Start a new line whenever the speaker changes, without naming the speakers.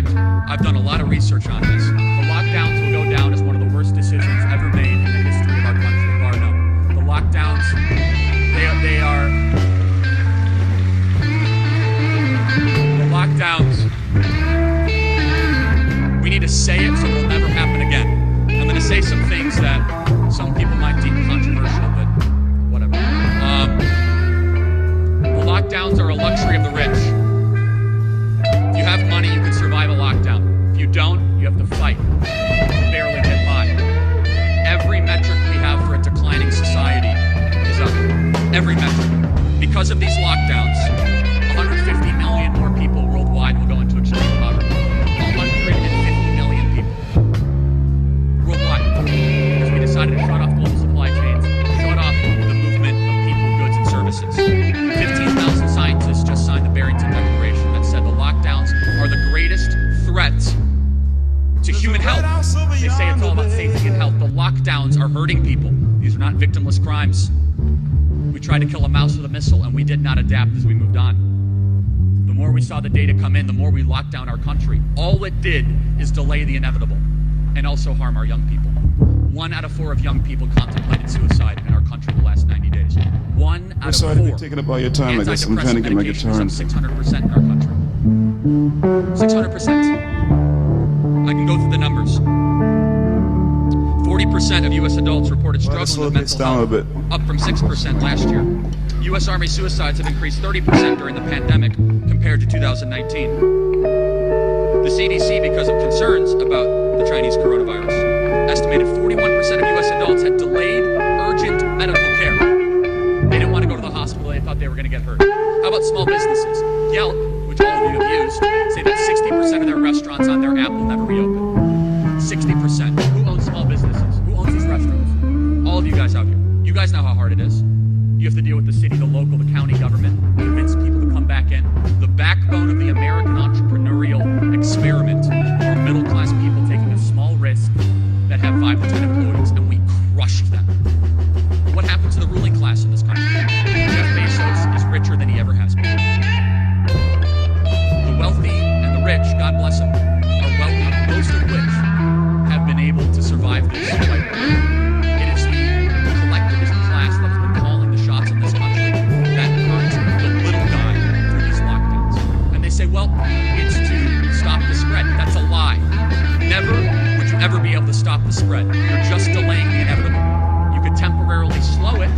fact, I've done a lot of research on this. The lockdowns will go down as one of the worst decisions ever made in the history of our country, bar none. The lockdowns, they are... The lockdowns, we need to say it so it'll never happen again. I'm going to say some things that some people might deem controversial, but whatever. The lockdowns are a luxury of the rich. If you have money, you can survive a lockdown. If you don't, you have to fight. You barely get by. Every metric we have for a declining society is up. Every metric. Because of these lockdowns, 150 million more people worldwide will go into extreme poverty. 150 million people. Worldwide. Because we decided to shut off global supply chains, shut off the movement of people, goods, and services. 15,000 scientists just signed the Barrington Declaration that said the lockdowns are the greatest threat to human health. They say it's all about safety and health. The lockdowns are hurting people. These are not victimless crimes. We tried to kill a mouse with a missile, and we did not adapt as we moved on. The more we saw the data come in, the more we locked down our country. All it did is delay the inevitable and also harm our young people. 1 out of 4 of young people contemplated suicide in our country the last 90 days. 1 out of 4.
Sorry to be taking up all your time. I guess I'm trying to get my guitar in.
600% in our country. 600%. I can go through the numbers. 40% of U.S. adults reported struggling with mental health, up from 6% last year. U.S. Army suicides have increased 30% during the pandemic compared to 2019. The CDC, because of concerns about the Chinese coronavirus, estimated 41% of U.S. adults had delayed urgent medical care. They didn't want to go to the hospital. They thought they were going to get hurt. How about small businesses? Yelp, which all of you have used, say that 60% of their restaurants on their app will never reopen. 60%. Who owns small businesses? Who owns these restaurants? All of you guys out here. You guys know how hard it is. You have to deal with the city, the local, the county government, convince people to come back in. The backbone of the American entrepreneurial experiment are middle-class people taking a small risk that have 5 to 10 employees, and we crushed them. What happened to the ruling class in this country? Jeff Bezos is richer than he ever has been. The wealthy and the rich, God bless them, are wealthy, most of which have been able to survive this fight. It is the collectivist class that has been calling the shots in this country that hurt the little guy through these lockdowns. And they say, well, it's to stop the spread. That's a lie. Never would you ever be able to stop the spread. You're just delaying the inevitable. You could temporarily slow it,